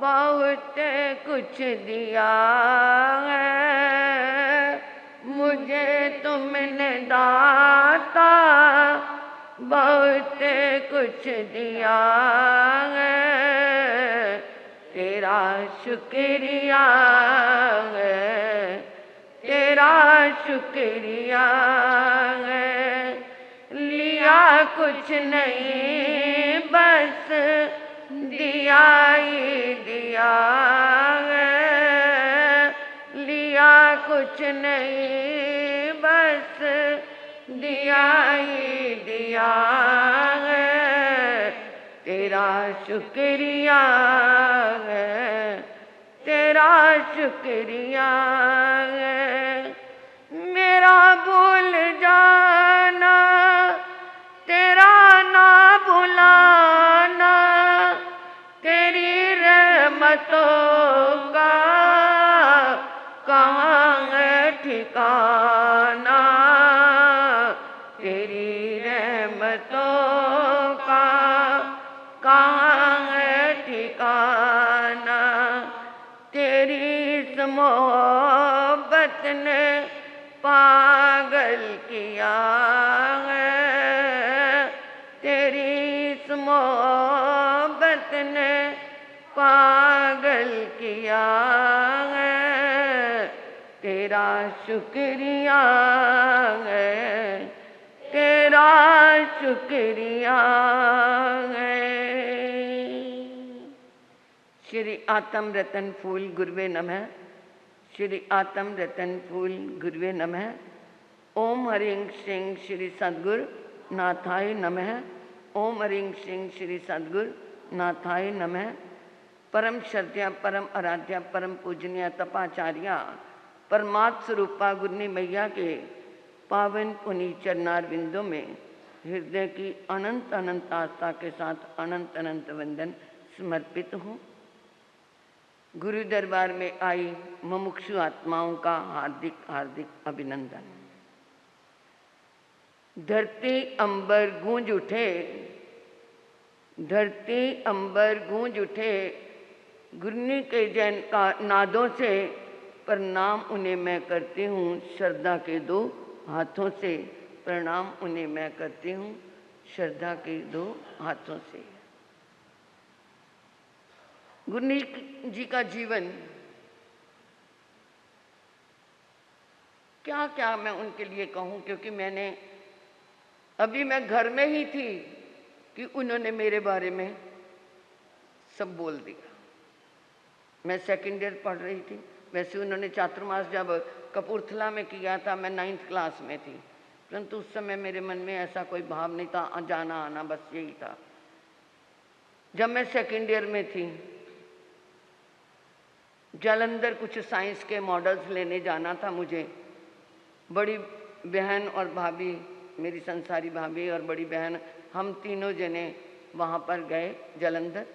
बहुत कुछ दिया है मुझे तुमने दाता, बहुत कुछ दिया है, तेरा शुक्रिया है, तेरा शुक्रिया है। लिया कुछ नहीं बस दिया ही दिया है, लिया कुछ नहीं बस दिया ही दिया है, तेरा शुक्रिया है, तेरा शुक्रिया है। मेरा भूल जाना तेरा ना भुलाना, तेरी रहमतों का कहाँ है ठिकाना, तेरी रहमतों का कहाँ है ठिकाना। तेरी इस मोहब्बत ने पागल किया है, तेरी इस मोहब्बत ने पागल किया है, तेरा शुक्रिया है, तेरा शुक्रिया है। श्री आत्म रतन फूल गुरुवे नमः, श्री आत्म रतन फूल गुरुवे नमः। ओम हरिं सिंह श्री सद्गुरु नाथाय नमः, ओम हरिं सिंह श्री सद्गुरु नाथाय नमः। परम श्रद्धा परम आराध्या परम पूजनीय तपाचार्या परमात्म स्वरूपा गुरनी मैया के पावन पुनीत चरणारविंदों में हृदय की अनंत अनंत आस्था के साथ अनंत अनंत वंदन समर्पित हूँ। गुरु दरबार में आई मुमुक्षु आत्माओं का हार्दिक हार्दिक अभिनंदन। धरती अंबर गूंज उठे, धरती अंबर गूंज उठे, गुरनी के जैन का नादों से प्रणाम उन्हें मैं करती हूँ, श्रद्धा के दो हाथों से प्रणाम उन्हें मैं करती हूँ, श्रद्धा के दो हाथों से। गुरनी जी का जीवन क्या क्या मैं उनके लिए कहूँ, क्योंकि अभी मैं घर में ही थी कि उन्होंने मेरे बारे में सब बोल दिया। मैं सेकंड ईयर पढ़ रही थी, वैसे उन्होंने चातुर्मास जब कपूरथला में किया था, मैं 9th क्लास में थी, परंतु उस समय मेरे मन में ऐसा कोई भाव नहीं था, जाना आना बस यही था। जब मैं सेकंड ईयर में थी, जालंधर कुछ साइंस के मॉडल्स लेने जाना था मुझे। बड़ी बहन और भाभी, मेरी संसारी भाभी और बड़ी बहन, हम तीनों जने वहाँ पर गए जालंधर।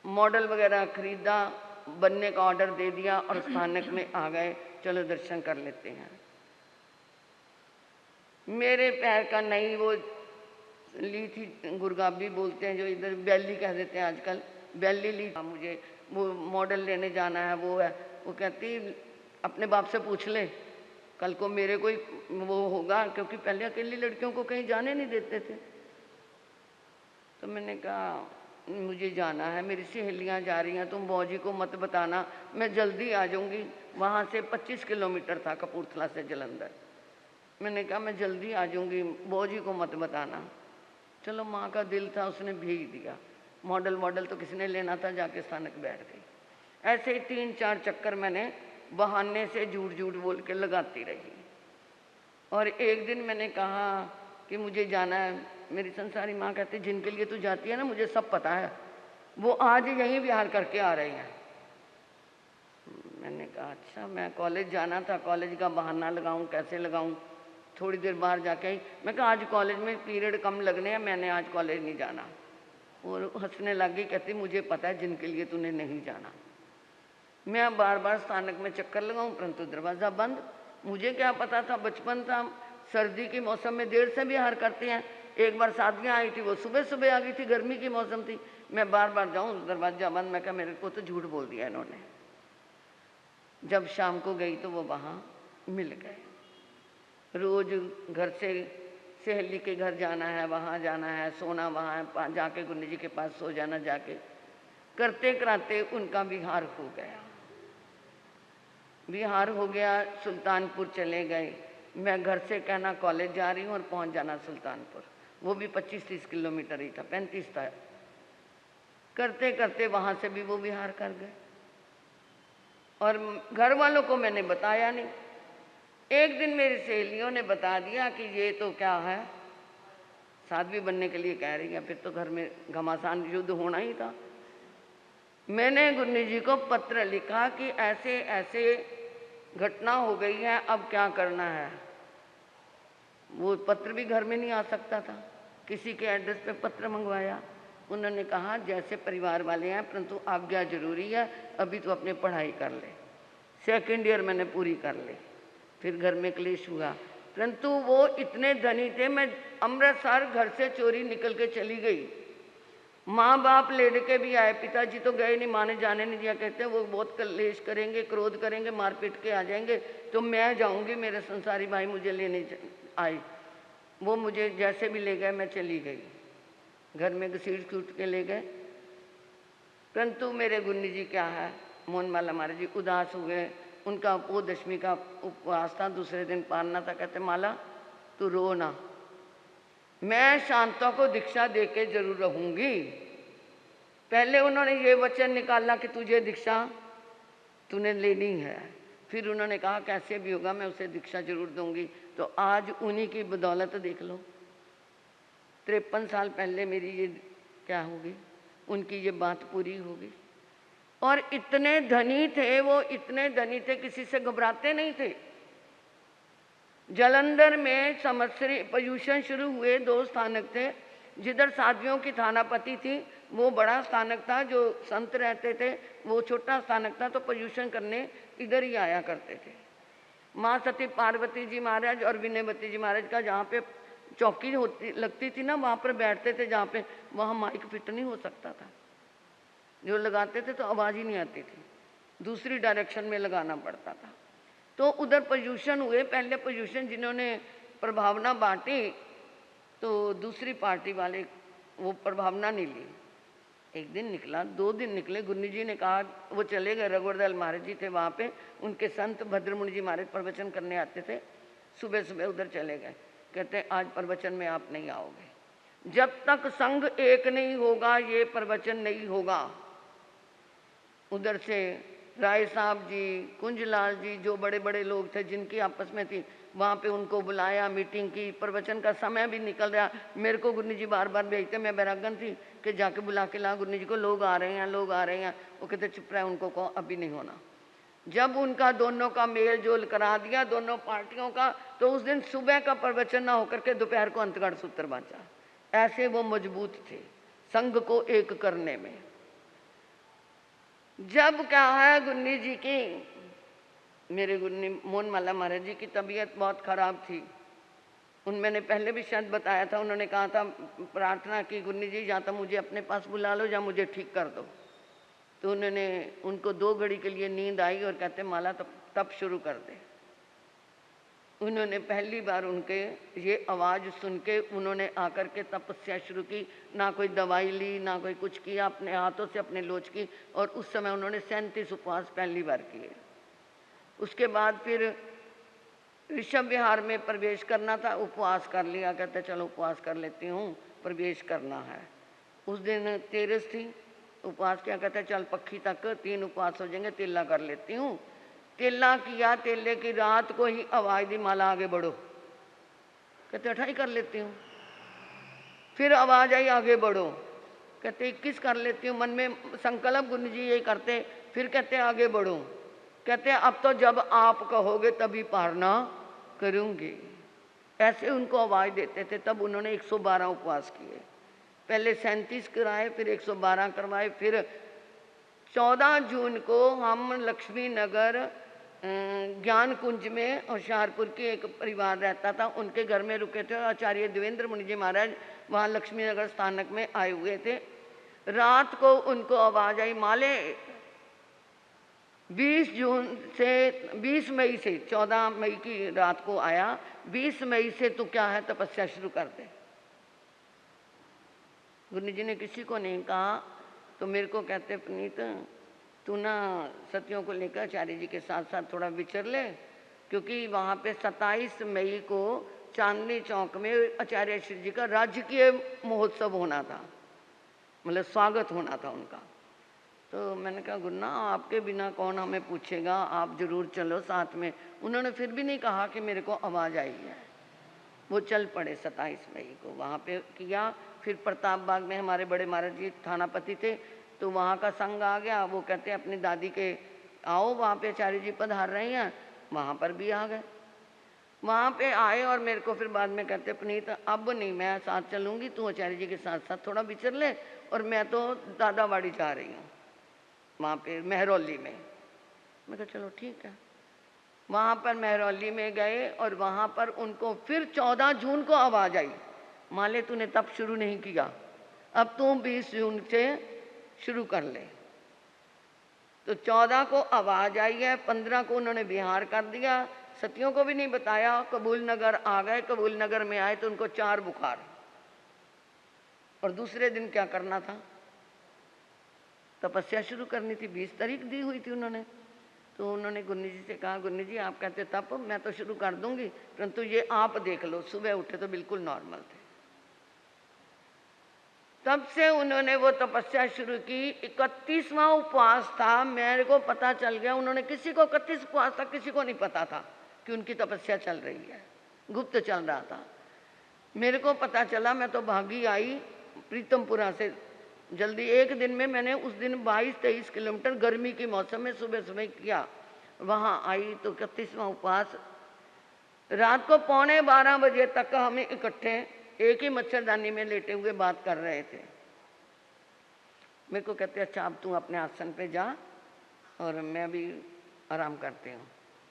मॉडल वगैरह खरीदा, बनने का ऑर्डर दे दिया और स्थानक में आ गए, चलो दर्शन कर लेते हैं। मेरे पैर का नहीं वो ली थी, गुरगाबी बोलते हैं जो इधर, बैली कह देते हैं आजकल, बैली ली। मुझे वो मॉडल लेने जाना है, वो है। वो कहती अपने बाप से पूछ ले, कल को मेरे कोई वो होगा, क्योंकि पहले अकेली लड़कियों को कहीं जाने नहीं देते थे। तो मैंने कहा मुझे जाना है, मेरी सहेलियाँ जा रही हैं, तुम बौजी को मत बताना, मैं जल्दी आ जाऊँगी। वहाँ से 25 किलोमीटर था कपूरथला से जालंधर। मैंने कहा मैं जल्दी आ जाऊँगी, बौजी को मत बताना। चलो माँ का दिल था, उसने भेज दिया। मॉडल तो किसने लेना था, जाके स्थानक बैठ गई। ऐसे ही 3-4 चक्कर मैंने बहाने से झूठ बोल के लगाती रही। और एक दिन मैंने कहा कि मुझे जाना है। मेरी संसारी माँ कहती जिनके लिए तू जाती है ना, मुझे सब पता है, वो आज यहीं विहार करके आ रहे हैं। मैंने कहा अच्छा, मैं कॉलेज जाना था, कॉलेज का बहाना लगाऊं, कैसे लगाऊं। थोड़ी देर बाहर जाके आई, मैं कहा आज कॉलेज में पीरियड कम लगने हैं, मैंने आज कॉलेज नहीं जाना। और हंसने लगी, कहती मुझे पता है जिनके लिए तूने नहीं जाना। मैं बार बार स्थानक में चक्कर लगाऊं, परंतु दरवाज़ा बंद। मुझे क्या पता था, बचपन था, सर्दी के मौसम में देर से विहार करते हैं। एक बार साथियाँ आई थी, वो सुबह सुबह आ गई थी, गर्मी की मौसम थी। मैं बार बार जाऊँ, दरवाजा बंद। मैं कहा मेरे को तो झूठ बोल दिया इन्होंने। जब शाम को गई तो वो वहाँ मिल गए। रोज घर से सहेली के घर जाना है, वहाँ जाना है, सोना वहाँ है, जाके गुन्नी जी के पास सो जाना। जाके करते कराते उनका विहार हो गया। विहार हो गया, सुल्तानपुर चले गए। मैं घर से कहना कॉलेज जा रही हूँ और पहुँच जाना सुल्तानपुर, वो भी 25-30 किलोमीटर ही था, 35 था। करते करते वहाँ से भी वो विहार कर गए और घर वालों को मैंने बताया नहीं। एक दिन मेरी सहेलियों ने बता दिया कि ये तो क्या है, साध्वी बनने के लिए कह रही है। फिर तो घर में घमासान युद्ध होना ही था। मैंने गुन्नी जी को पत्र लिखा कि ऐसे ऐसे घटना हो गई है, अब क्या करना है। वो पत्र भी घर में नहीं आ सकता था, किसी के एड्रेस पे पत्र मंगवाया। उन्होंने कहा जैसे परिवार वाले हैं, परंतु आज्ञा जरूरी है, अभी तो अपने पढ़ाई कर ले। 2nd ईयर मैंने पूरी कर ली। फिर घर में क्लेश हुआ, परंतु वो इतने धनी थे। मैं अमृतसर घर से चोरी निकल के चली गई। माँ बाप लेने के भी आए, पिताजी तो गए नहीं, माँ ने जाने नहीं दिया। कहते हैं वो बहुत कलेश करेंगे, क्रोध करेंगे, मार पीट के आ जाएंगे, तो मैं जाऊंगी। मेरे संसारी भाई मुझे लेने आए, वो मुझे जैसे भी ले गए, मैं चली गई। घर में घसीट छूट के ले गए। परंतु मेरे गुन्नी जी क्या है, मोहनमाला महाराज जी उदास हुए। उनका वो 10वीं का उपवास था, दूसरे दिन पारना था। कहते माला तू रो ना, मैं शांता को दीक्षा दे के जरूर रहूंगी। पहले उन्होंने ये वचन निकाला कि तुझे दीक्षा तूने लेनी है। फिर उन्होंने कहा कैसे भी होगा मैं उसे दीक्षा जरूर दूंगी। तो आज उन्हीं की बदौलत देख लो, 53 साल पहले मेरी ये क्या होगी, उनकी ये बात पूरी होगी। और इतने धनी थे वो, इतने धनी थे, किसी से घबराते नहीं थे। जालंधर में संवत्सरी पर्यूषण शुरू हुए, 2 स्थानक थे। जिधर साध्वियों की थानापति थी वो बड़ा स्थानक था, जो संत रहते थे वो छोटा स्थानक था। तो पर्यूषण करने इधर ही आया करते थे। माँ सती पार्वती जी महाराज और विनयवती जी महाराज का जहाँ पे चौकी होती लगती थी ना, वहाँ पर बैठते थे। जहाँ पे वहाँ माइक फिट नहीं हो सकता था, जो लगाते थे तो आवाज़ ही नहीं आती थी, दूसरी डायरेक्शन में लगाना पड़ता था। तो उधर पर्यूषण हुए। पहले पर्यूषण जिन्होंने प्रभावना बांटी, तो दूसरी पार्टी वाले वो प्रभावना नहीं ली। एक दिन निकला, 2 दिन निकले। गुन्नी जी ने कहा, वो चले गए। रघुवरदयाल महाराज जी थे वहाँ पे, उनके संत भद्रमुनि जी महाराज प्रवचन करने आते थे। सुबह सुबह उधर चले गए। कहते आज प्रवचन में आप नहीं आओगे, जब तक संघ एक नहीं होगा ये प्रवचन नहीं होगा। उधर से राय साहब जी, कुंजलाल जी, जो बड़े बड़े लोग थे जिनकी आपस में थी, वहाँ पे उनको बुलाया, मीटिंग की। प्रवचन का समय भी निकल रहा। मेरे को गुन्नी जी बार बार भेजते, मैं बैरागन थी कि जाके बुला के ला गुन्नी जी को, लोग आ रहे हैं, लोग आ रहे हैं। वो कहते चुप रहे, उनको कहो अभी नहीं होना। जब उनका दोनों का मेल जोल करा दिया, दोनों पार्टियों का, तो उस दिन सुबह का प्रवचन ना होकर के दोपहर को अंतगढ़ सूत्र बांचा। ऐसे वो मजबूत थे संघ को एक करने में। जब क्या है, गुन्नी जी की, मेरे गुन्नी मोहनमाला महाराज जी की तबीयत बहुत खराब थी। मैंने पहले भी शायद बताया था। उन्होंने कहा था, प्रार्थना की गुन्नी जी या तो मुझे अपने पास बुला लो या मुझे ठीक कर दो। तो उन्होंने, उनको 2 घड़ी के लिए नींद आई और कहते माला तब शुरू कर दे। उन्होंने पहली बार उनके ये आवाज़ सुन के उन्होंने आकर के तपस्या शुरू की। ना कोई दवाई ली, ना कोई कुछ किया, अपने हाथों से अपने लोच की। और उस समय उन्होंने 37 उपवास पहली बार किए। उसके बाद फिर ऋषभ विहार में प्रवेश करना था, उपवास कर लिया। कहते चलो उपवास कर लेती हूँ, प्रवेश करना है। उस दिन तेरस थी, उपवास क्या, कहते चल पक्खी तक 3 उपवास हो जाएंगे, तेला कर लेती हूँ। तेला किया, तेले की रात को ही आवाज़ दी माला आगे बढ़ो। कहते 28 कर लेती हूँ। फिर आवाज़ आई आगे बढ़ो। कहते 21 कर लेती हूँ। मन में संकल्प गुन्नी जी यही करते। फिर कहते आगे बढ़ो। कहते अब तो जब आप कहोगे तभी पारना करूँगी। ऐसे उनको आवाज़ देते थे। तब उन्होंने 112 उपवास किए। पहले 37 कराए, फिर 112 करवाए। फिर 14 जून को हम लक्ष्मी नगर ज्ञान कुंज में होशियारपुर के एक परिवार रहता था, उनके घर में रुके थे। आचार्य देवेंद्र मुनि जी महाराज वहाँ लक्ष्मी नगर स्थानक में आए हुए थे। रात को उनको आवाज आई, माले 20 मई से 14 मई की रात को आया, 20 मई से तू क्या है तपस्या शुरू कर दे। गुरु जी ने किसी को नहीं कहा, तो मेरे को कहते पुनीत तू ना सतियों को लेकर आचार्य जी के साथ साथ थोड़ा विचर ले, क्योंकि वहाँ पे 27 मई को चांदनी चौक में आचार्य श्री जी का राजकीय महोत्सव होना था, मतलब स्वागत होना था उनका। तो मैंने कहा गुरुना आपके बिना कौन हमें पूछेगा, आप जरूर चलो साथ में। उन्होंने फिर भी नहीं कहा कि मेरे को आवाज़ आई है। वो चल पड़े 27 मई को वहाँ पे किया। फिर प्रताप बाग में हमारे बड़े महाराज जी थानापति थे, तो वहाँ का संघ आ गया। वो कहते अपनी दादी के आओ वहाँ पे आचार्य जी पधार रहे हैं, वहाँ पर भी आ गए। वहाँ पे आए और मेरे को फिर बाद में कहते पुनीत अब नहीं मैं साथ चलूँगी, तू आचार्य जी के साथ साथ थोड़ा विचर ले, और मैं तो दादावाड़ी जा रही हूँ वहाँ पे मेहरौली में। मैं कहा चलो ठीक है। वहाँ पर मेहरौली में गए और वहाँ पर उनको फिर 14 जून को आवाज़ आई, माले तूने तब शुरू नहीं किया, अब तू 20 जून से शुरू कर ले। तो 14 को आवाज़ आई है, 15 को उन्होंने बिहार कर दिया। सतियों को भी नहीं बताया, कबूल नगर आ गए। कबूल नगर में आए तो उनको 4 बुखार, और दूसरे दिन क्या करना था, तपस्या शुरू करनी थी। 20 तारीख दी हुई थी उन्होंने। तो उन्होंने गुन्नी जी से कहा गुन्नी जी आप कहते तप मैं तो शुरू कर दूंगी, परंतु ये आप देख लो। सुबह उठे तो बिल्कुल नॉर्मल थे। तब से उन्होंने वो तपस्या शुरू की। 31वां उपवास था, मेरे को पता चल गया। उन्होंने किसी को 31 उपवास तक किसी को नहीं पता था कि उनकी तपस्या चल रही है, गुप्त चल रहा था। मेरे को पता चला, मैं तो भागी आई प्रीतमपुरा से जल्दी। एक दिन में मैंने उस दिन 22-23 किलोमीटर गर्मी के मौसम में सुबह सुबह किया। वहाँ आई तो 31वां उपवास। रात को 11:15 बजे तक हम इकट्ठे एक ही मच्छरदानी में लेटे हुए बात कर रहे थे। मेरे को कहते अच्छा अब तू अपने आसन पे जा और मैं भी आराम करती हूँ।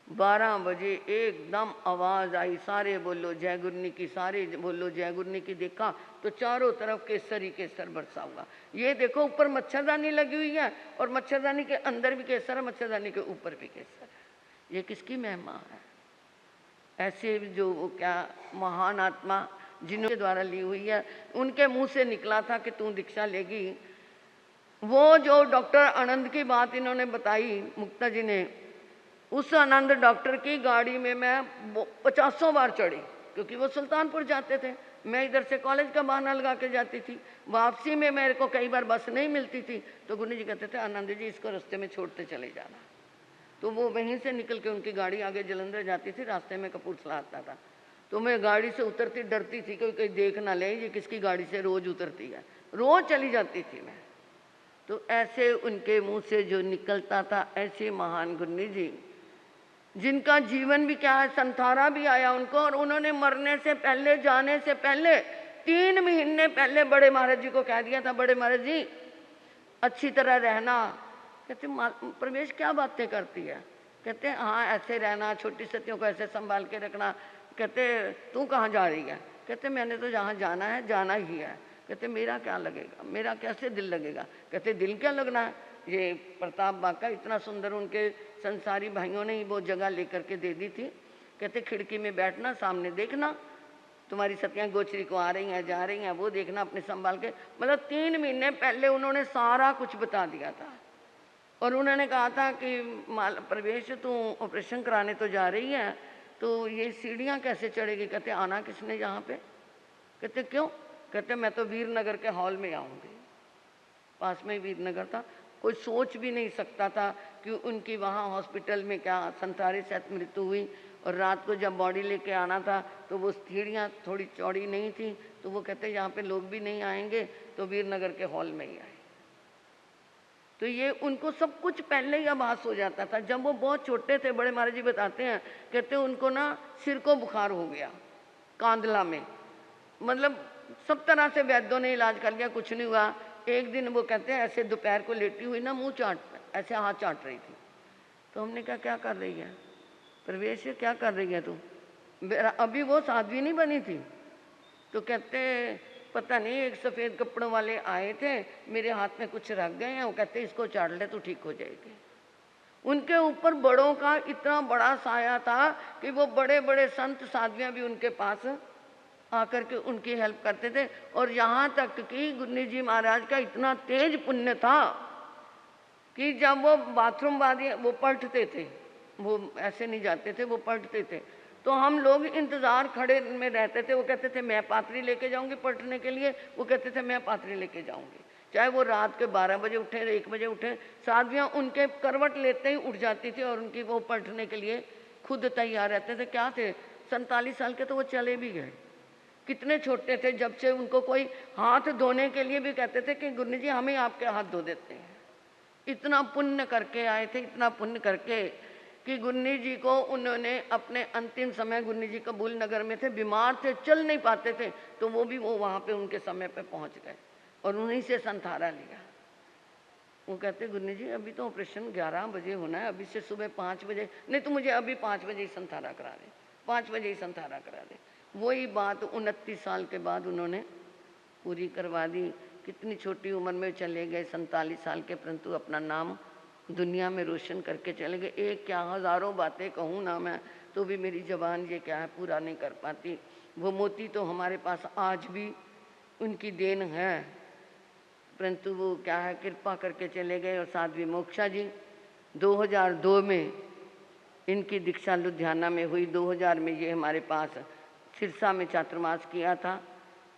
12 बजे एकदम आवाज़ आई, सारे बोलो जय गुरनी की, सारे बोलो जय गुरनी की। देखा तो चारों तरफ केसर ही केसर बरसा हुआ। ये देखो ऊपर मच्छरदानी लगी हुई है और मच्छरदानी के अंदर भी केसर है, मच्छरदानी के ऊपर भी केसर है। ये किसकी महिमा है? ऐसे जो क्या महान आत्मा जिनके द्वारा ली हुई है, उनके मुंह से निकला था कि तू दीक्षा लेगी। वो जो डॉक्टर आनंद की बात इन्होंने बताई मुक्ता जी ने, उस आनंद डॉक्टर की गाड़ी में मैं 50 बार चढ़ी, क्योंकि वो सुल्तानपुर जाते थे। मैं इधर से कॉलेज का बहाना लगा के जाती थी। वापसी में मेरे को कई बार बस नहीं मिलती थी, तो गुरु जी कहते थे आनंद जी इसको रास्ते में छोड़ते चले जाना। तो वो वहीं से निकल के उनकी गाड़ी आगे जलंधर जाती थी, रास्ते में कपूरथला आता था। तो मैं गाड़ी से उतरती डरती थी कि कोई देख ना ले ये किसकी गाड़ी से रोज उतरती है। रोज चली जाती थी मैं। तो ऐसे उनके मुंह से जो निकलता था, ऐसे महान गुरनी जी जिनका जीवन भी क्या है, संथारा भी आया उनको। और उन्होंने मरने से पहले, जाने से पहले 3 महीने पहले बड़े महाराज जी को कह दिया था, बड़े महाराज जी अच्छी तरह रहना। कहते प्रवेश क्या बातें करती है? कहते हाँ ऐसे रहना, छोटी सतियों को ऐसे संभाल के रखना। कहते तू कहाँ जा रही है? कहते मैंने तो जहाँ जाना है जाना ही है। कहते मेरा क्या लगेगा, मेरा कैसे दिल लगेगा? कहते दिल क्या लगना है, ये प्रताप बाग का इतना सुंदर उनके संसारी भाइयों ने ही वो जगह लेकर के दे दी थी। कहते खिड़की में बैठना, सामने देखना, तुम्हारी सतियाँ गोचरी को आ रही हैं जा रही हैं, वो देखना अपने संभाल के। मतलब 3 महीने पहले उन्होंने सारा कुछ बता दिया था। और उन्होंने कहा था कि प्रवेश तू ऑपरेशन कराने तो जा रही है, तो ये सीढ़ियाँ कैसे चढ़ेगी? कहते आना किसने यहाँ पे? कहते क्यों? कहते मैं तो वीरनगर के हॉल में आऊँगी। पास में ही वीरनगर था। कोई सोच भी नहीं सकता था कि उनकी वहाँ हॉस्पिटल में क्या संतारी से मृत्यु हुई। और रात को जब बॉडी लेके आना था तो वो सीढ़ियाँ थोड़ी चौड़ी नहीं थी, तो वो कहते यहाँ पे लोग भी नहीं आएंगे, तो वीरनगर के हॉल में ही आए। तो ये उनको सब कुछ पहले ही आभास हो जाता था। जब वो बहुत छोटे थे, बड़े महाराज जी बताते हैं, कहते उनको ना सिर को बुखार हो गया कांदला में। मतलब सब तरह से वैद्यों ने इलाज कर लिया, कुछ नहीं हुआ। एक दिन वो कहते हैं ऐसे दोपहर को लेटी हुई ना मुंह चाट ऐसे हाथ चाट रही थी, तो तो हमने कहा क्या कर रही है प्रवेश, क्या कर रही है तू? अभी वो साध्वी नहीं बनी थी। तो कहते पता नहीं एक सफ़ेद कपड़ों वाले आए थे, मेरे हाथ में कुछ रख गए हैं, वो कहते इसको चाट ले तो ठीक हो जाएगी। उनके ऊपर बड़ों का इतना बड़ा साया था कि वो बड़े बड़े संत साध्वियाँ भी उनके पास आकर के उनकी हेल्प करते थे। और यहाँ तक कि गुन्नी जी महाराज का इतना तेज पुण्य था कि जब वो बाथरूम वादी वो पलटते थे, वो ऐसे नहीं जाते थे, वो पलटते थे, तो हम लोग इंतज़ार खड़े में रहते थे। वो कहते थे मैं पात्री लेके जाऊंगी पलटने के लिए, वो कहते थे मैं पात्री लेके जाऊंगी। चाहे वो रात के 12 बजे उठे, 1 बजे उठे, साध्वियाँ उनके करवट लेते ही उठ जाती थी और उनकी वो पलटने के लिए खुद तैयार रहते थे। क्या थे, 47 साल के, तो वो चले भी गए। कितने छोटे थे, जब से उनको कोई हाथ धोने के लिए भी कहते थे कि गुन्नी जी हम ही आपके हाथ धो देते हैं। इतना पुण्य करके आए थे, इतना पुण्य करके कि गुन्नी जी को उन्होंने अपने अंतिम समय, गुन्नी जी कबूल नगर में थे, बीमार थे, चल नहीं पाते थे, तो वो भी वो वहाँ पे उनके समय पे पहुँच गए और उन्हीं से संथारा लिया। वो कहते गुन्नी जी अभी तो ऑपरेशन 11 बजे होना है, अभी से सुबह 5 बजे नहीं, तो मुझे अभी 5 बजे ही संथारा करा दे, 5 बजे ही संथारा करा दे। वही बात 29 साल के बाद उन्होंने पूरी करवा दी। कितनी छोटी उम्र में चले गए, 47 साल के, परंतु अपना नाम दुनिया में रोशन करके चले गए। एक क्या हज़ारों बातें कहूँ ना मैं, तो भी मेरी ज़बान ये क्या है पूरा नहीं कर पाती। वो मोती तो हमारे पास आज भी उनकी देन है, परंतु वो क्या है कृपा करके चले गए। और साध्वी मोक्षा जी 2002 में इनकी दीक्षा लुधियाना में हुई। 2000 में ये हमारे पास सिरसा में चातुर्मास किया था।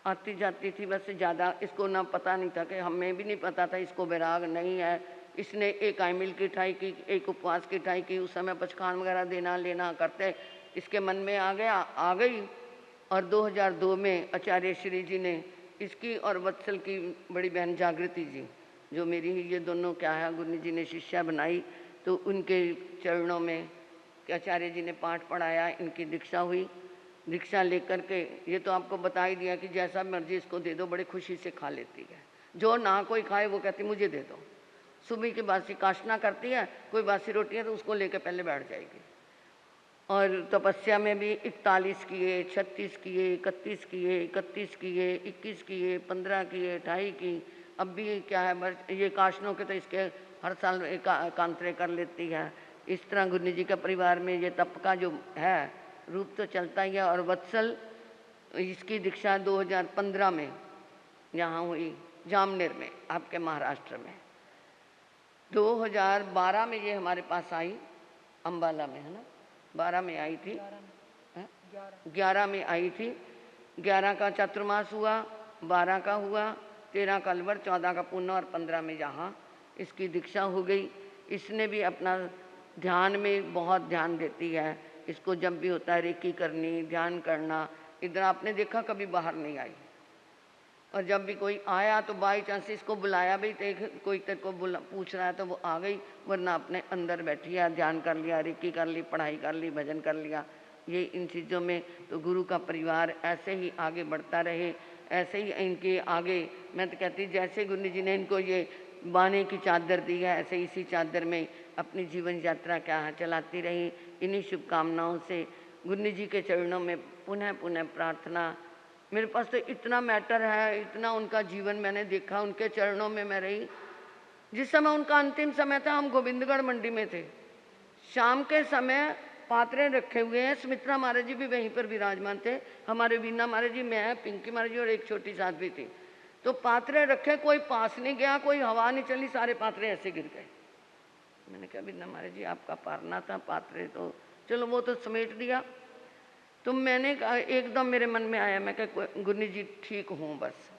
आती जाती थी बस, ज़्यादा इसको ना पता नहीं था, कि हमें भी नहीं पता था इसको वैराग नहीं है। इसने एक आइमिल की ठाई की, एक उपवास की ठाई की, उस समय पचखान वगैरह देना लेना करते, इसके मन में आ गया, आ गई। और 2002 में आचार्य श्री जी ने इसकी और वत्सल की बड़ी बहन जागृति जी, जो मेरी ही ये दोनों क्या है गुन्नी जी ने शिष्या बनाई, तो उनके चरणों में आचार्य जी ने पाठ पढ़ाया, इनकी दीक्षा हुई। दीक्षा लेकर के ये तो आपको बता ही दिया कि जैसा मर्जी इसको दे दो, बड़ी खुशी से खा लेती है। जो ना कोई खाए वो कहती मुझे दे दो। सुबह की बासी काशना करती है, कोई बासी रोटी है तो उसको लेकर पहले बैठ जाएगी। और तपस्या में भी 41 किए, 36 किए, 31 किए, 31 किए, 21 किए, 15 किए, 28 की। अब भी क्या है ये काशनों के तो इसके हर साल एकांतरे कर लेती है। इस तरह गुन्नी जी का परिवार में ये तप का जो है रूप तो चलता ही है। और वत्सल इसकी दीक्षा 2015 में यहाँ हुई, जामनेर में, आपके महाराष्ट्र में। 2012 में ये हमारे पास आई, अम्बाला में, है ना, 12 में आई थी, 11 में आई थी। 11 का चातुर्मास हुआ, 12 का हुआ, 13 का अलवर, 14 का पूर्णा और 15 में यहाँ इसकी दीक्षा हो गई। इसने भी अपना ध्यान में बहुत ध्यान देती है। इसको जब भी होता है रेकी करनी, ध्यान करना। इधर आपने देखा कभी बाहर नहीं आई, और जब भी कोई आया तो बाई चांस इसको बुलाया भी, कोई तेरे को पूछ रहा है तो वो आ गई, वरना अपने अंदर बैठी है, ध्यान कर लिया, रेकी कर ली, पढ़ाई कर ली, भजन कर लिया। ये इन चीज़ों में तो गुरु का परिवार ऐसे ही आगे बढ़ता रहे, ऐसे ही इनके आगे। मैं तो कहती जैसे गुरु जी ने इनको ये बाने की चादर दी है, ऐसे इसी चादर में अपनी जीवन यात्रा क्या है चलाती रही। इन्हीं शुभकामनाओं से गुरु जी के चरणों में पुनः पुनः प्रार्थना। मेरे पास तो इतना मैटर है, इतना उनका जीवन मैंने देखा, उनके चरणों में मैं रही। जिस समय उनका अंतिम समय था, हम गोविंदगढ़ मंडी में थे। शाम के समय पात्रे रखे हुए हैं, सुमित्रा महाराज जी भी वहीं पर विराजमान थे, हमारे वीना महाराज जी, मैं, पिंकी महाराज जी और एक छोटी साध्वी थी। तो पात्रे रखे, कोई पास नहीं गया, कोई हवा नहीं चली, सारे पात्रे ऐसे गिर गए। मैंने कहा वीना महाराज जी आपका पारना था, पात्रे तो चलो वो तो समेट दिया। तो मैंने कहा, एकदम मेरे मन में आया, मैं कहा गुरनी जी ठीक हूँ, बस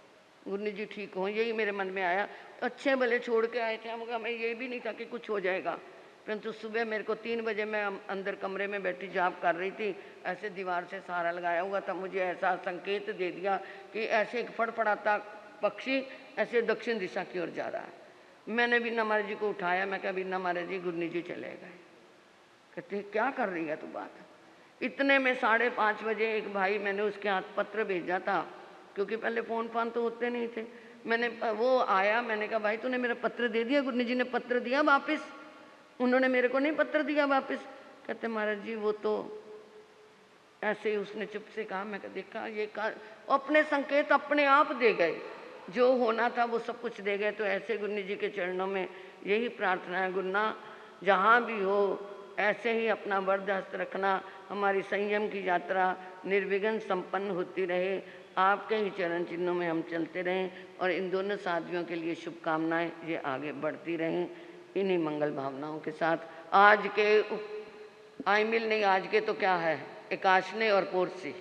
गुरनी जी ठीक हूँ, यही मेरे मन में आया। अच्छे भले छोड़ के आए थे हम, मैं ये भी नहीं था कि कुछ हो जाएगा। परंतु सुबह मेरे को 3 बजे मैं अंदर कमरे में बैठी जाप कर रही थी, ऐसे दीवार से सहारा लगाया हुआ था, मुझे ऐसा संकेत दे दिया कि ऐसे एक फड़फड़ाता पक्षी ऐसे दक्षिण दिशा की ओर जा रहा है। मैंने वीना महाराज जी को उठाया, मैं कहा वीना महाराज जी गुरनी जी चले गए। कहते क्या कर रही है तू बात। इतने में 5:30 बजे एक भाई, मैंने उसके हाथ पत्र भेजा था, क्योंकि पहले फ़ोन फान तो होते नहीं थे। मैंने वो आया, मैंने कहा भाई तूने मेरा पत्र दे दिया? गुरनी जी ने पत्र दिया वापस? उन्होंने मेरे को नहीं पत्र दिया वापस। कहते महाराज जी वो तो ऐसे ही उसने चुप से कहा। मैं देखा ये अपने संकेत अपने आप दे गए, जो होना था वो सब कुछ दे गए। तो ऐसे गुरु जी के चरणों में यही प्रार्थना है, गुरुना जहाँ भी हो ऐसे ही अपना वरद हस्त रखना, हमारी संयम की यात्रा निर्विघ्न संपन्न होती रहे, आपके ही चरण चिन्हों में हम चलते रहें और इन दोनों साथियों के लिए शुभकामनाएं ये आगे बढ़ती रहें। इन्हीं मंगल भावनाओं के साथ आज के आई मिल नहीं, आज के तो क्या है, एकाशने और पोरसी।